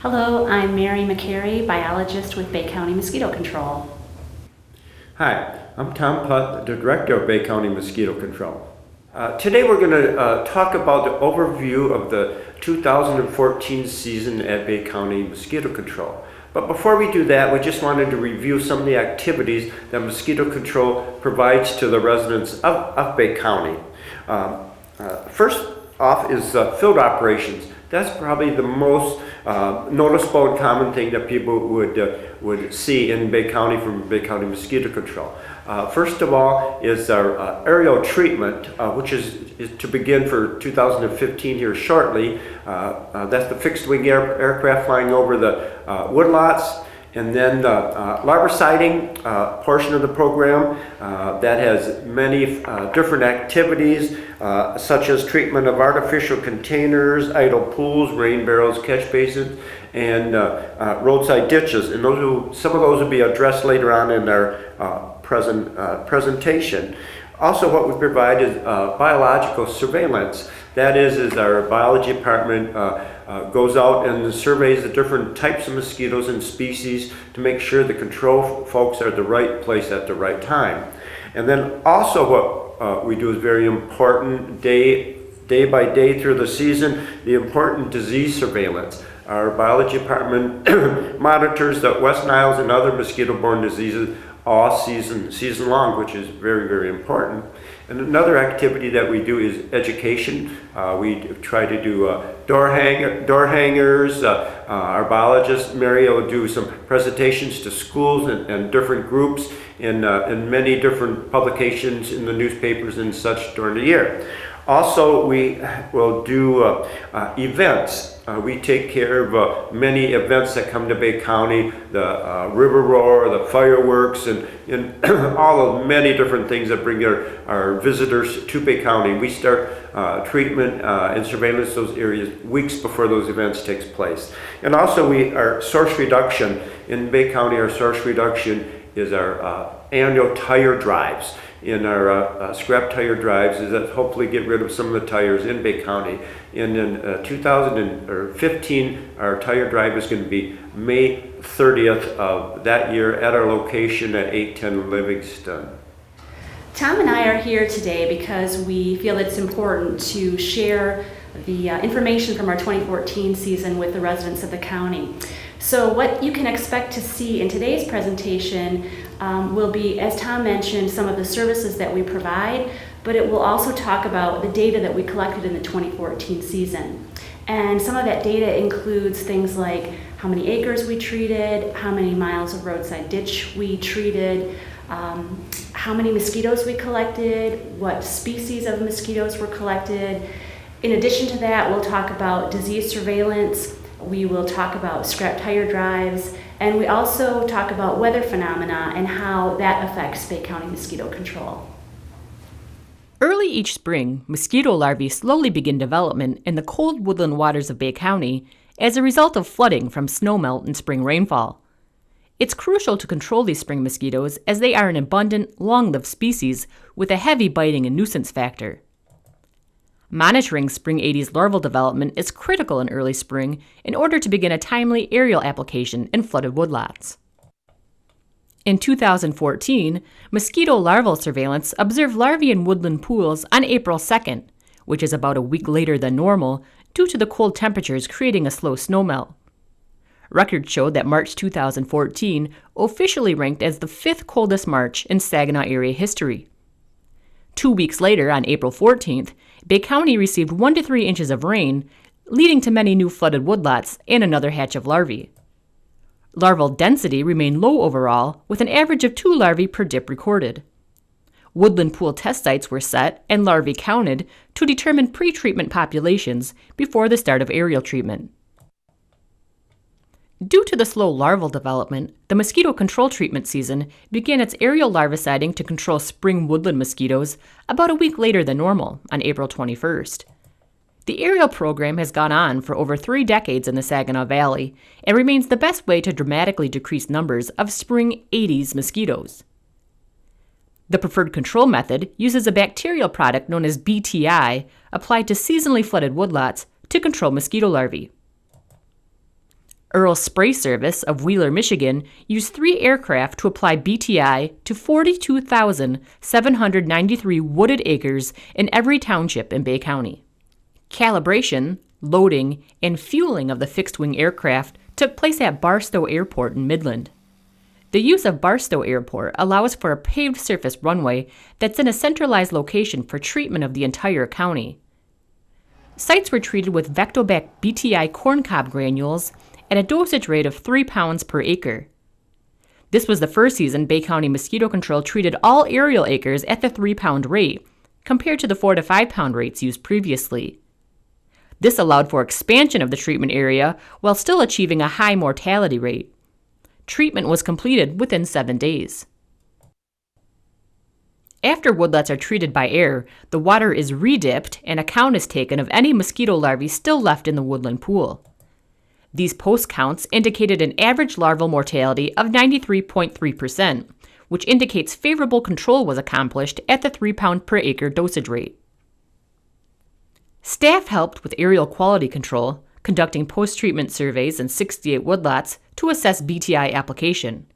Hello, I'm Mary McCary, biologist with Bay County Mosquito Control. Hi, I'm Tom Putt, the Director of Bay County Mosquito Control. Today we're going to talk about the overview of the 2014 season at Bay County Mosquito Control. But before we do that, we just wanted to review some of the activities that Mosquito Control provides to the residents of Bay County. First off is field operations. That's probably the most noticeable and common thing that people would see in Bay County from Bay County Mosquito Control. First of all is our aerial treatment, which is to begin for 2015 here shortly. That's the fixed-wing aircraft flying over the woodlots. And then the LARVICIDIng portion of the program that has many different activities such as treatment of artificial containers, idle pools, rain barrels, catch basins, and roadside ditches. And some of those will be addressed later on in our presentation. Also, what we provide is biological surveillance. That is our biology department goes out and surveys the different types of mosquitoes and species to make sure the control folks are at the right place at the right time. And then also what we do is very important, day by day through the season, the important disease surveillance. Our biology department monitors the West Niles and other mosquito-borne diseases all season long, which is very, very important. And another activity that we do is education. We try to do door hangers. Our biologist, Mary, will do some presentations to schools and different groups in many different publications in the newspapers and such during the year. Also, we will do events. We take care of many events that come to Bay County, the river roar, the fireworks, and all of many different things that bring our visitors to Bay County. We start treatment and surveillance those areas weeks before those events takes place. And also our source reduction. In Bay County, our source reduction is our annual tire drives. In our scrap tire drives is that hopefully get rid of some of the tires in Bay County. And in 2015, our tire drive is going to be May 30th of that year at our location at 810 Livingston. Tom and I are here today because we feel it's important to share the information from our 2014 season with the residents of the county. So what you can expect to see in today's presentation will be, as Tom mentioned, some of the services that we provide, but it will also talk about the data that we collected in the 2014 season. And some of that data includes things like how many acres we treated, how many miles of roadside ditch we treated, how many mosquitoes we collected, what species of mosquitoes were collected. In addition to that, we'll talk about disease surveillance. We will talk about scrap tire drives, and we also talk about weather phenomena and how that affects Bay County Mosquito Control. Early each spring, mosquito larvae slowly begin development in the cold woodland waters of Bay County as a result of flooding from snowmelt and spring rainfall. It's crucial to control these spring mosquitoes as they are an abundant, long-lived species with a heavy biting and nuisance factor. Monitoring spring Aedes larval development is critical in early spring in order to begin a timely aerial application in flooded woodlots. In 2014, mosquito larval surveillance observed larvae in woodland pools on April 2nd, which is about a week later than normal due to the cold temperatures creating a slow snowmelt. Records showed that March 2014 officially ranked as the 5th coldest March in Saginaw area history. 2 weeks later, on April 14th, Bay County received 1 to 3 inches of rain, leading to many new flooded woodlots and another hatch of larvae. Larval density remained low overall, with an average of 2 larvae per dip recorded. Woodland pool test sites were set and larvae counted to determine pre-treatment populations before the start of aerial treatment. Due to the slow larval development, the mosquito control treatment season began its aerial larviciding to control spring woodland mosquitoes about a week later than normal, on April 21st. The aerial program has gone on for over 3 decades in the Saginaw Valley and remains the best way to dramatically decrease numbers of spring Aedes mosquitoes. The preferred control method uses a bacterial product known as BTI applied to seasonally flooded woodlots to control mosquito larvae. Earl's Spray Service of Wheeler, Michigan, used 3 aircraft to apply BTI to 42,793 wooded acres in every township in Bay County. Calibration, loading, and fueling of the fixed-wing aircraft took place at Barstow Airport in Midland. The use of Barstow Airport allows for a paved surface runway that's in a centralized location for treatment of the entire county. Sites were treated with Vectobac BTI corncob granules at a dosage rate of 3 pounds per acre. This was the first season Bay County Mosquito Control treated all aerial acres at the 3-pound rate, compared to the 4 to 5 pound rates used previously. This allowed for expansion of the treatment area while still achieving a high mortality rate. Treatment was completed within 7 days. After woodlots are treated by air, the water is redipped and a count is taken of any mosquito larvae still left in the woodland pool. These post counts indicated an average larval mortality of 93.3%, which indicates favorable control was accomplished at the 3 pound per acre dosage rate. Staff helped with aerial quality control, conducting post-treatment surveys in 68 woodlots to assess BTI application.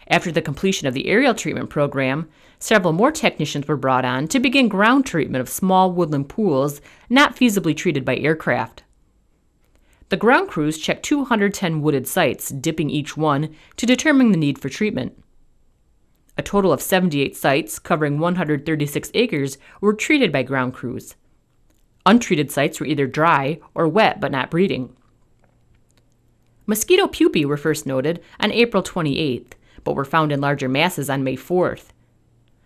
After the completion of the aerial treatment program, several more technicians were brought on to begin ground treatment of small woodland pools not feasibly treated by aircraft. The ground crews checked 210 wooded sites, dipping each one to determine the need for treatment. A total of 78 sites, covering 136 acres, were treated by ground crews. Untreated sites were either dry or wet but not breeding. Mosquito pupae were first noted on April 28th, but were found in larger masses on May 4th.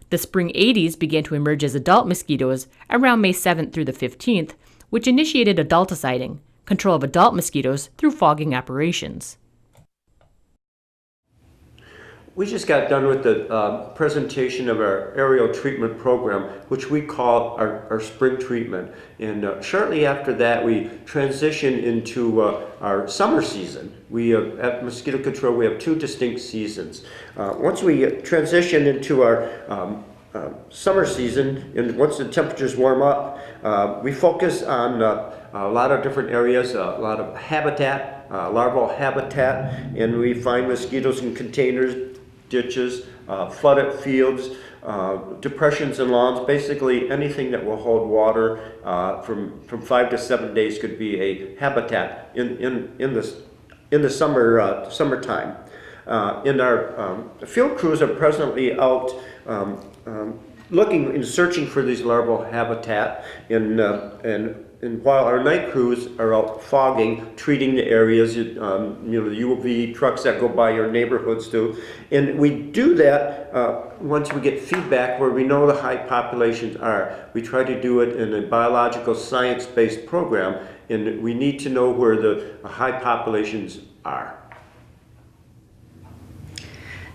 The spring Aedes began to emerge as adult mosquitoes around May 7th through the 15th, which initiated adulticiding, control of adult mosquitoes through fogging operations. We just got done with the presentation of our aerial treatment program, which we call our spring treatment. And shortly after that, we transitioned into our summer season. We at Mosquito Control, we have 2 distinct seasons. Once we transition into our summer season, and once the temperatures warm up, we focus on a lot of different areas, a lot of habitat, larval habitat, and we find mosquitoes in containers, ditches, flooded fields, depressions and lawns. Basically anything that will hold water from 5 to 7 days could be a habitat in the summertime. And our field crews are presently out looking and searching for these larval habitat, and while our night crews are out fogging, treating the areas, the UV trucks that go by your neighborhoods do. And we do that once we get feedback where we know the high populations are. We try to do it in a biological science-based program, and we need to know where the high populations are.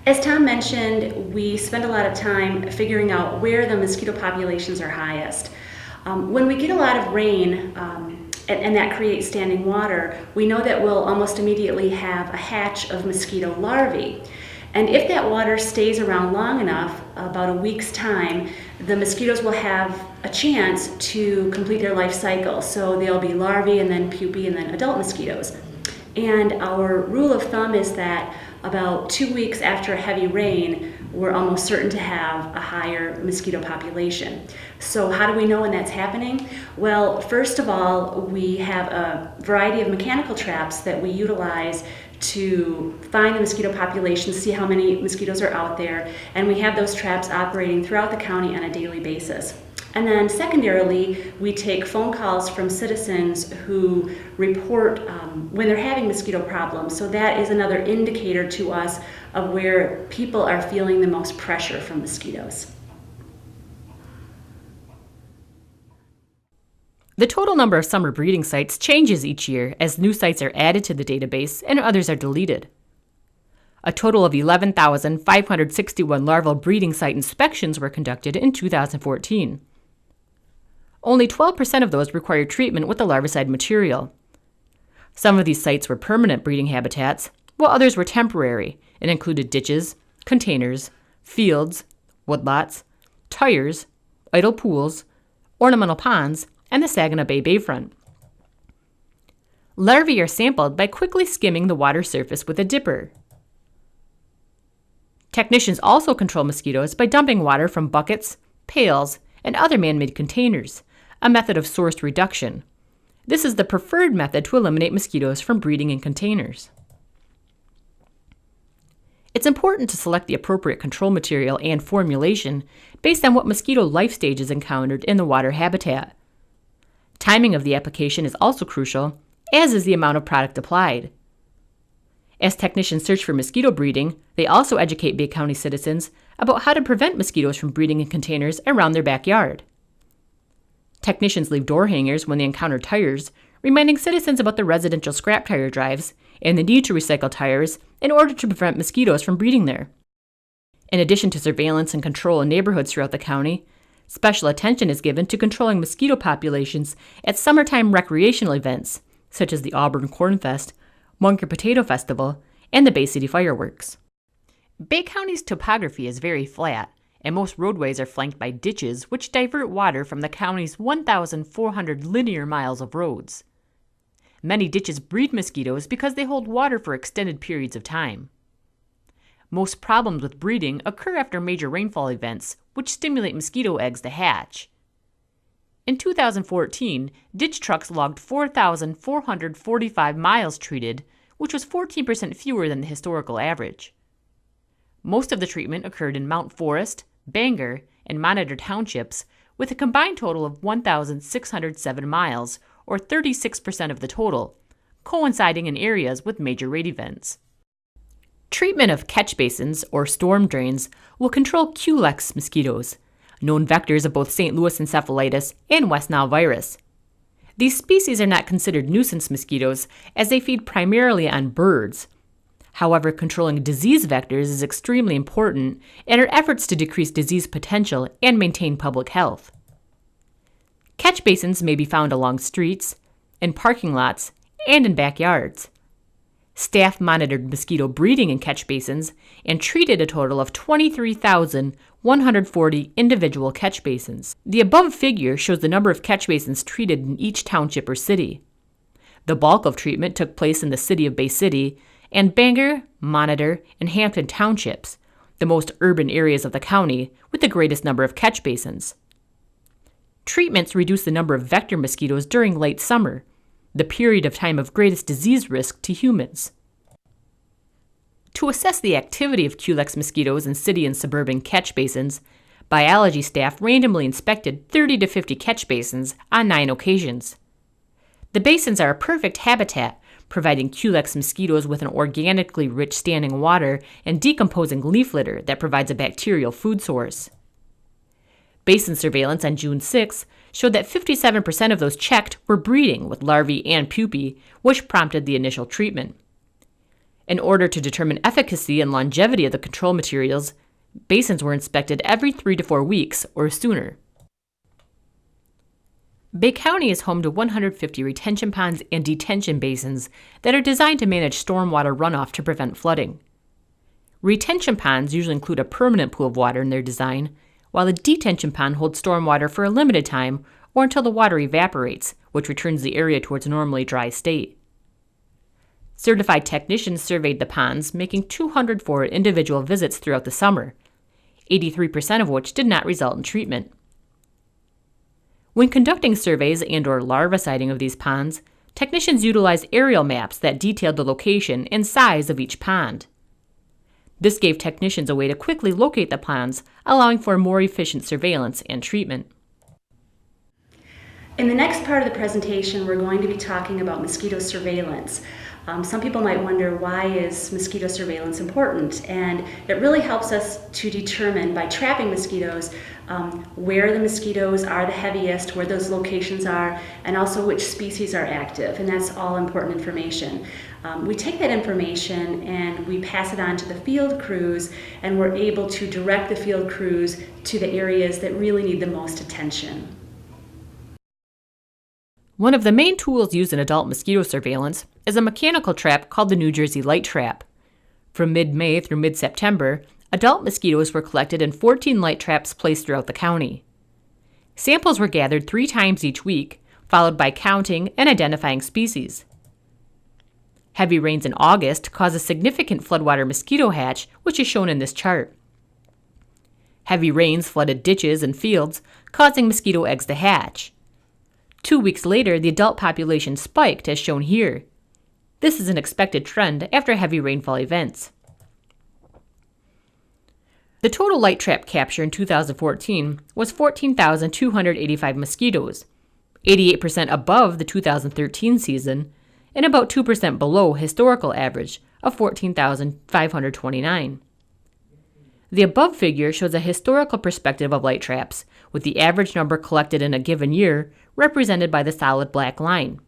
As Tom mentioned, we spend a lot of time figuring out where the mosquito populations are highest. When we get a lot of rain and that creates standing water, we know that we'll almost immediately have a hatch of mosquito larvae. And if that water stays around long enough, about a week's time, the mosquitoes will have a chance to complete their life cycle. So they'll be larvae and then pupae and then adult mosquitoes. And our rule of thumb is that about 2 weeks after heavy rain, we're almost certain to have a higher mosquito population. So how do we know when that's happening? Well, first of all, we have a variety of mechanical traps that we utilize to find the mosquito population, see how many mosquitoes are out there, and we have those traps operating throughout the county on a daily basis. And then secondarily, we take phone calls from citizens who report when they're having mosquito problems. So that is another indicator to us of where people are feeling the most pressure from mosquitoes. The total number of summer breeding sites changes each year as new sites are added to the database and others are deleted. A total of 11,561 larval breeding site inspections were conducted in 2014. Only 12% of those required treatment with the larvicide material. Some of these sites were permanent breeding habitats, while others were temporary and included ditches, containers, fields, woodlots, tires, idle pools, ornamental ponds, and the Saginaw Bay Bayfront. Larvae are sampled by quickly skimming the water surface with a dipper. Technicians also control mosquitoes by dumping water from buckets, pails, and other man-made containers, a method of source reduction. This is the preferred method to eliminate mosquitoes from breeding in containers. It's important to select the appropriate control material and formulation based on what mosquito life stage is encountered in the water habitat. Timing of the application is also crucial, as is the amount of product applied. As technicians search for mosquito breeding, they also educate Bay County citizens about how to prevent mosquitoes from breeding in containers around their backyard. Technicians leave door hangers when they encounter tires, reminding citizens about the residential scrap tire drives and the need to recycle tires in order to prevent mosquitoes from breeding there. In addition to surveillance and control in neighborhoods throughout the county, special attention is given to controlling mosquito populations at summertime recreational events, such as the Auburn Corn Fest, Munker Potato Festival, and the Bay City Fireworks. Bay County's topography is very flat, and most roadways are flanked by ditches which divert water from the county's 1,400 linear miles of roads. Many ditches breed mosquitoes because they hold water for extended periods of time. Most problems with breeding occur after major rainfall events, which stimulate mosquito eggs to hatch. In 2014, ditch trucks logged 4,445 miles treated, which was 14% fewer than the historical average. Most of the treatment occurred in Mount Forest, Bangor, and Monitor townships, with a combined total of 1,607 miles, or 36% of the total, coinciding in areas with major rate events. Treatment of catch basins, or storm drains, will control Culex mosquitoes, known vectors of both St. Louis encephalitis and West Nile virus. These species are not considered nuisance mosquitoes as they feed primarily on birds. However, controlling disease vectors is extremely important in our efforts to decrease disease potential and maintain public health. Catch basins may be found along streets, in parking lots, and in backyards. Staff monitored mosquito breeding in catch basins and treated a total of 23,140 individual catch basins. The above figure shows the number of catch basins treated in each township or city. The bulk of treatment took place in the city of Bay City and Bangor, Monitor, and Hampton townships, the most urban areas of the county with the greatest number of catch basins. Treatments reduce the number of vector mosquitoes during late summer, the period of time of greatest disease risk to humans. To assess the activity of Culex mosquitoes in city and suburban catch basins, biology staff randomly inspected 30 to 50 catch basins on 9 occasions. The basins are a perfect habitat, providing Culex mosquitoes with an organically rich standing water and decomposing leaf litter that provides a bacterial food source. Basin surveillance on June 6 showed that 57% of those checked were breeding with larvae and pupae, which prompted the initial treatment. In order to determine efficacy and longevity of the control materials, basins were inspected every 3 to 4 weeks or sooner. Bay County is home to 150 retention ponds and detention basins that are designed to manage stormwater runoff to prevent flooding. Retention ponds usually include a permanent pool of water in their design, while a detention pond holds stormwater for a limited time or until the water evaporates, which returns the area to its normally dry state. Certified technicians surveyed the ponds, making 204 individual visits throughout the summer, 83% of which did not result in treatment. When conducting surveys and/or larviciding of these ponds, technicians utilized aerial maps that detailed the location and size of each pond. This gave technicians a way to quickly locate the ponds, allowing for more efficient surveillance and treatment. In the next part of the presentation, we're going to be talking about mosquito surveillance. Some people might wonder, why is mosquito surveillance important? And it really helps us to determine, by trapping mosquitoes, where the mosquitoes are the heaviest, where those locations are, and also which species are active, and that's all important information. We take that information and we pass it on to the field crews, and we're able to direct the field crews to the areas that really need the most attention. One of the main tools used in adult mosquito surveillance is a mechanical trap called the New Jersey light trap. From mid-May through mid-September, adult mosquitoes were collected in 14 light traps placed throughout the county. Samples were gathered 3 times each week, followed by counting and identifying species. Heavy rains in August cause a significant floodwater mosquito hatch, which is shown in this chart. Heavy rains flooded ditches and fields, causing mosquito eggs to hatch. 2 weeks later, the adult population spiked, as shown here. This is an expected trend after heavy rainfall events. The total light trap capture in 2014 was 14,285 mosquitoes, 88% above the 2013 season, and about 2% below historical average of 14,529. The above figure shows a historical perspective of light traps, with the average number collected in a given year represented by the solid black line.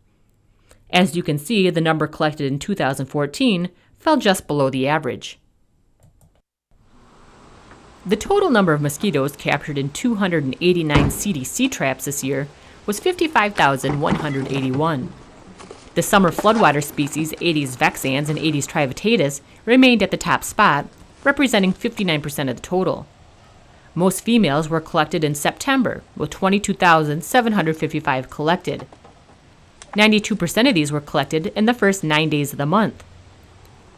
As you can see, the number collected in 2014 fell just below the average. The total number of mosquitoes captured in 289 CDC traps this year was 55,181. The summer floodwater species Aedes vexans and Aedes trivittatus remained at the top spot, representing 59% of the total. Most females were collected in September, with 22,755 collected. 92% of these were collected in the first 9 days of the month.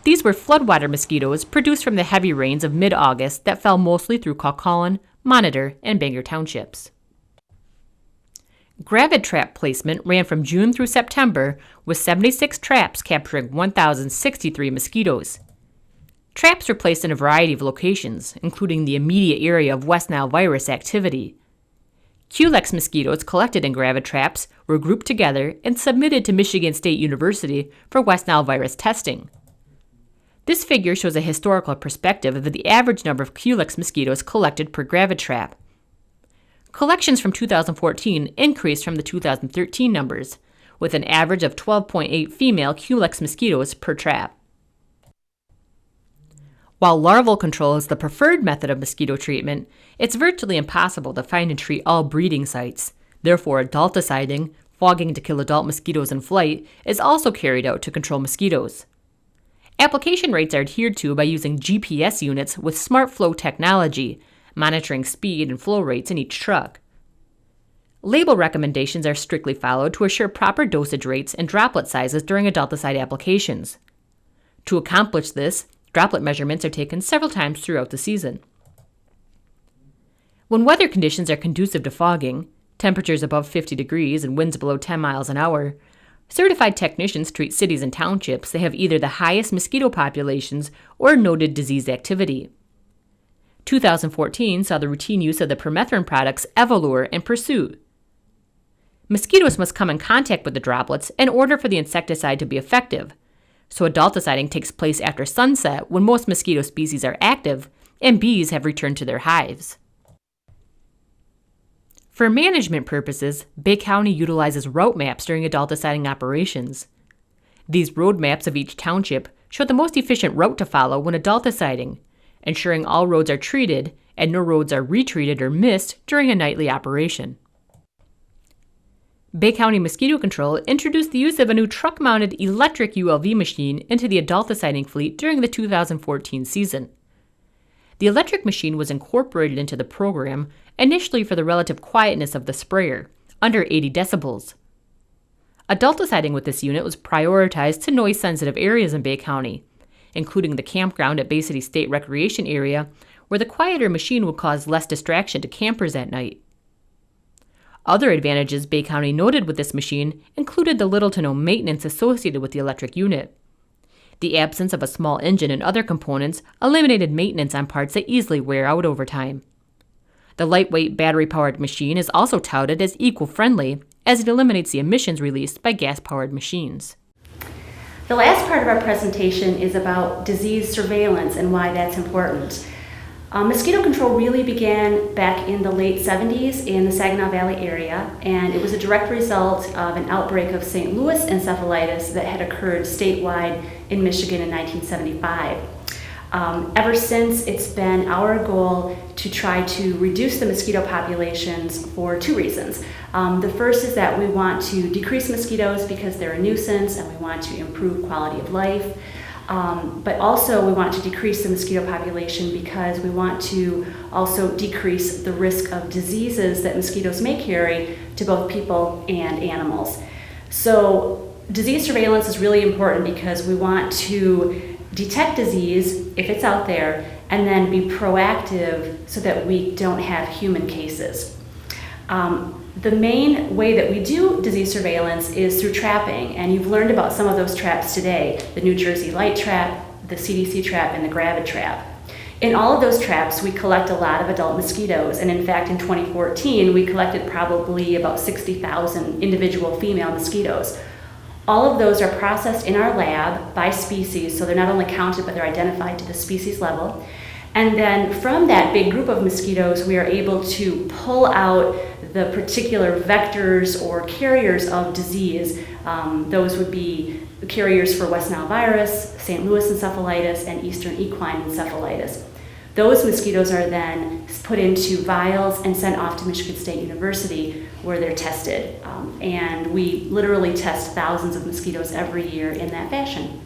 These were floodwater mosquitoes produced from the heavy rains of mid-August that fell mostly through Calcullen, Monitor, and Bangor townships. Gravid trap placement ran from June through September, with 76 traps capturing 1,063 mosquitoes. Traps were placed in a variety of locations, including the immediate area of West Nile virus activity. Culex mosquitoes collected in gravid traps were grouped together and submitted to Michigan State University for West Nile virus testing. This figure shows a historical perspective of the average number of Culex mosquitoes collected per gravid trap. Collections from 2014 increased from the 2013 numbers, with an average of 12.8 female Culex mosquitoes per trap. While larval control is the preferred method of mosquito treatment, it's virtually impossible to find and treat all breeding sites. Therefore, adulticiding, fogging to kill adult mosquitoes in flight, is also carried out to control mosquitoes. Application rates are adhered to by using GPS units with smart flow technology, monitoring speed and flow rates in each truck. Label recommendations are strictly followed to assure proper dosage rates and droplet sizes during adulticide applications. To accomplish this, droplet measurements are taken several times throughout the season. When weather conditions are conducive to fogging, temperatures above 50 degrees and winds below 10 miles an hour, certified technicians treat cities and townships that have either the highest mosquito populations or noted disease activity. 2014 saw the routine use of the permethrin products Evolure and Pursuit. Mosquitoes must come in contact with the droplets in order for the insecticide to be effective, so adulticiding takes place after sunset when most mosquito species are active and bees have returned to their hives. For management purposes, Bay County utilizes route maps during adulticiding operations. These road maps of each township show the most efficient route to follow when adulticiding, ensuring all roads are treated and no roads are retreated or missed during a nightly operation. Bay County Mosquito Control introduced the use of a new truck-mounted electric ULV machine into the adulticiding fleet during the 2014 season. The electric machine was incorporated into the program initially for the relative quietness of the sprayer, under 80 decibels. Adulticiding with this unit was prioritized to noise-sensitive areas in Bay County, including the campground at Bay City State Recreation Area, where the quieter machine would cause less distraction to campers at night. Other advantages Bay County noted with this machine included the little to no maintenance associated with the electric unit. The absence of a small engine and other components eliminated maintenance on parts that easily wear out over time. The lightweight battery-powered machine is also touted as eco-friendly, as it eliminates the emissions released by gas-powered machines. The last part of our presentation is about disease surveillance and why that's important. Mosquito control really began back in the late 70s in the Saginaw Valley area, and it was a direct result of an outbreak of St. Louis encephalitis that had occurred statewide in Michigan in 1975. Ever since, it's been our goal to try to reduce the mosquito populations for two reasons. The first is that we want to decrease mosquitoes because they're a nuisance and we want to improve quality of life. But also we want to decrease the mosquito population because we want to also decrease the risk of diseases that mosquitoes may carry to both people and animals. So disease surveillance is really important because we want to detect disease if it's out there and then be proactive so that we don't have human cases. The main way that we do disease surveillance is through trapping, and you've learned about some of those traps today: the New Jersey light trap, the CDC trap, and the gravid trap. In all of those traps, we collect a lot of adult mosquitoes, and in fact, in 2014, we collected probably about 60,000 individual female mosquitoes. All of those are processed in our lab by species, so they're not only counted, but they're identified to the species level. And then from that big group of mosquitoes, we are able to pull out the particular vectors or carriers of disease. Those would be carriers for West Nile virus, St. Louis encephalitis, and Eastern equine encephalitis. Those mosquitoes are then put into vials and sent off to Michigan State University, where they're tested. And we literally test thousands of mosquitoes every year in that fashion.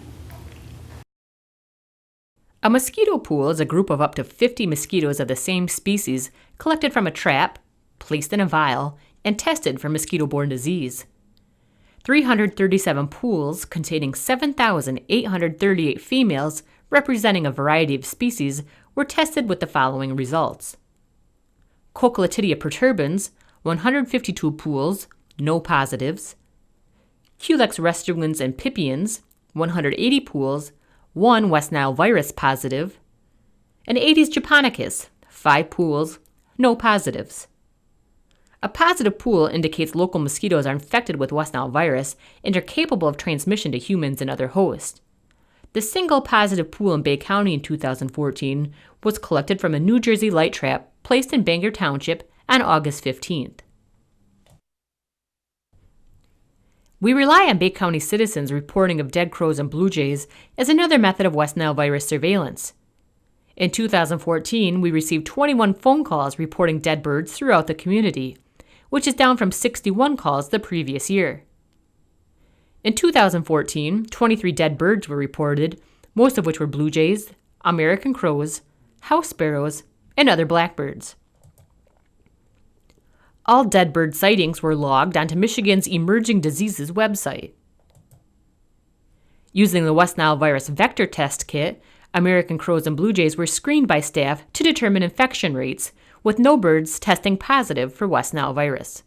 A mosquito pool is a group of up to 50 mosquitoes of the same species collected from a trap, placed in a vial, and tested for mosquito-borne disease. 337 pools containing 7,838 females representing a variety of species were tested with the following results. Cochleatidia perturbans, 152 pools, no positives. Culex restruans and pipiens, 180 pools, 1 West Nile virus positive. And Aedes japonicus, 5 pools, no positives. A positive pool indicates local mosquitoes are infected with West Nile virus and are capable of transmission to humans and other hosts. The single positive pool in Bay County in 2014 was collected from a New Jersey light trap placed in Bangor Township on August 15th. We rely on Bay County citizens reporting of dead crows and blue jays as another method of West Nile virus surveillance. In 2014, we received 21 phone calls reporting dead birds throughout the community, which is down from 61 calls the previous year. In 2014, 23 dead birds were reported, most of which were blue jays, American crows, house sparrows, and other blackbirds. All dead bird sightings were logged onto Michigan's Emerging Diseases website. Using the West Nile virus vector test kit, American crows and blue jays were screened by staff to determine infection rates, with no birds testing positive for West Nile virus.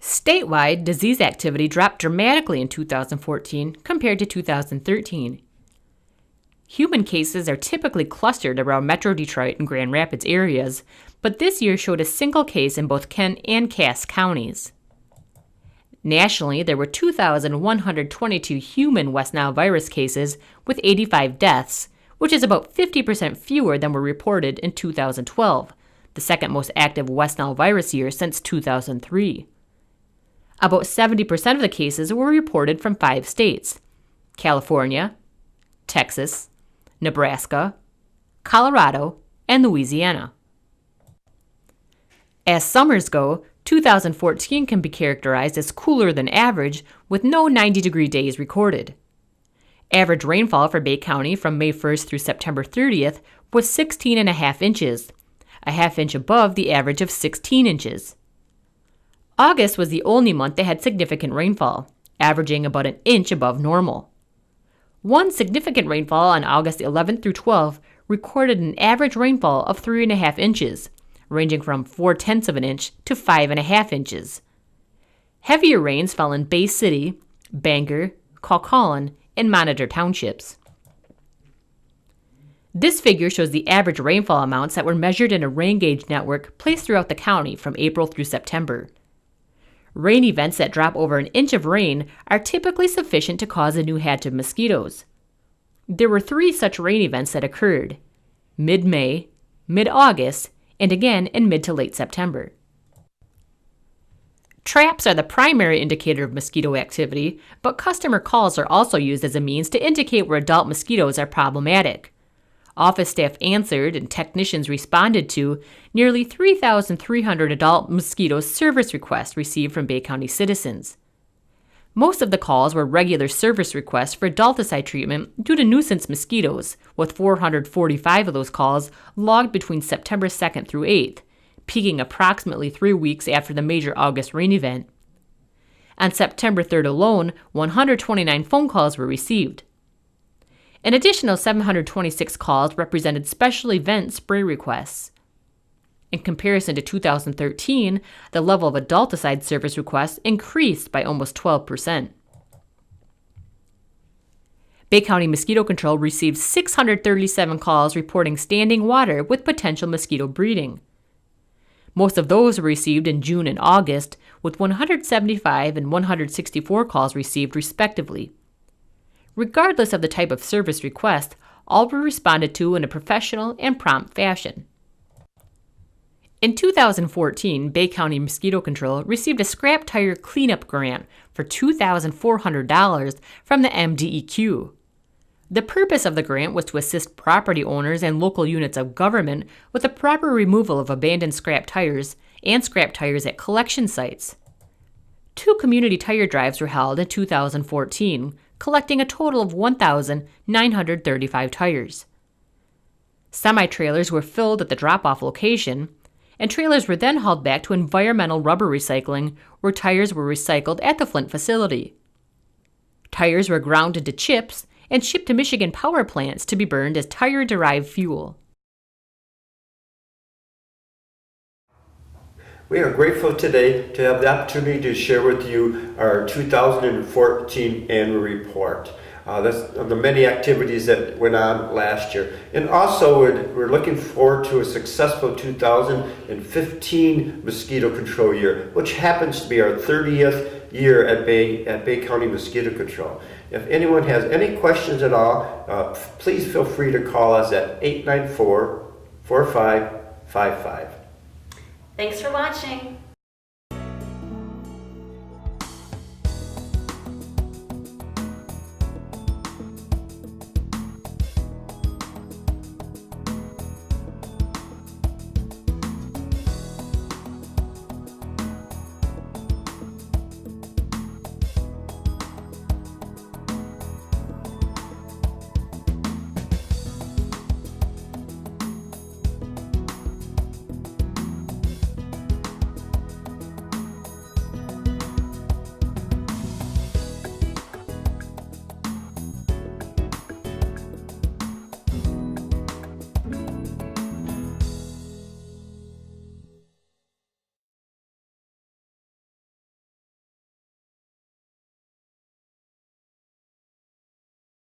Statewide, disease activity dropped dramatically in 2014 compared to 2013. Human cases are typically clustered around Metro Detroit and Grand Rapids areas, but this year showed a single case in both Kent and Cass counties. Nationally, there were 2,122 human West Nile virus cases with 85 deaths, which is about 50% fewer than were reported in 2012, the second most active West Nile virus year since 2003. About 70% of the cases were reported from 5 states: California, Texas, Nebraska, Colorado, and Louisiana. As summers go, 2014 can be characterized as cooler than average, with no 90-degree days recorded. Average rainfall for Bay County from May 1st through September 30th was 16.5 inches, a half inch above the average of 16 inches. August was the only month that had significant rainfall, averaging about an inch above normal. One significant rainfall on August 11th through 12th recorded an average rainfall of 3.5 inches, ranging from 0.4 of an inch to 5.5 inches. Heavier rains fell in Bay City, Bangor, Calcallan, and Monitor townships. This figure shows the average rainfall amounts that were measured in a rain gauge network placed throughout the county from April through September. Rain events that drop over an inch of rain are typically sufficient to cause a new hatch of mosquitoes. There were 3 such rain events that occurred: mid-May, mid-August, and again in mid to late September. Traps are the primary indicator of mosquito activity, but customer calls are also used as a means to indicate where adult mosquitoes are problematic. Office staff answered and technicians responded to nearly 3,300 adult mosquito service requests received from Bay County citizens. Most of the calls were regular service requests for adulticide treatment due to nuisance mosquitoes, with 445 of those calls logged between September 2nd through 8th, peaking approximately 3 weeks after the major August rain event. On September 3rd alone, 129 phone calls were received. An additional 726 calls represented special event spray requests. In comparison to 2013, the level of adulticide service requests increased by almost 12%. Bay County Mosquito Control received 637 calls reporting standing water with potential mosquito breeding. Most of those were received in June and August, with 175 and 164 calls received respectively. Regardless of the type of service request, all were responded to in a professional and prompt fashion. In 2014, Bay County Mosquito Control received a scrap tire cleanup grant for $2,400 from the MDEQ. The purpose of the grant was to assist property owners and local units of government with the proper removal of abandoned scrap tires and scrap tires at collection sites. 2 community tire drives were held in 2014, collecting a total of 1,935 tires. Semi-trailers were filled at the drop-off location, and trailers were then hauled back to environmental rubber recycling, where tires were recycled at the Flint facility. Tires were ground into chips and shipped to Michigan power plants to be burned as tire-derived fuel. We are grateful today to have the opportunity to share with you our 2014 annual report. That's the many activities that went on last year. And also, we're looking forward to a successful 2015 mosquito control year, which happens to be our 30th year at Bay County Mosquito Control. If anyone has any questions at all, please feel free to call us at 894-4555. Thanks for watching.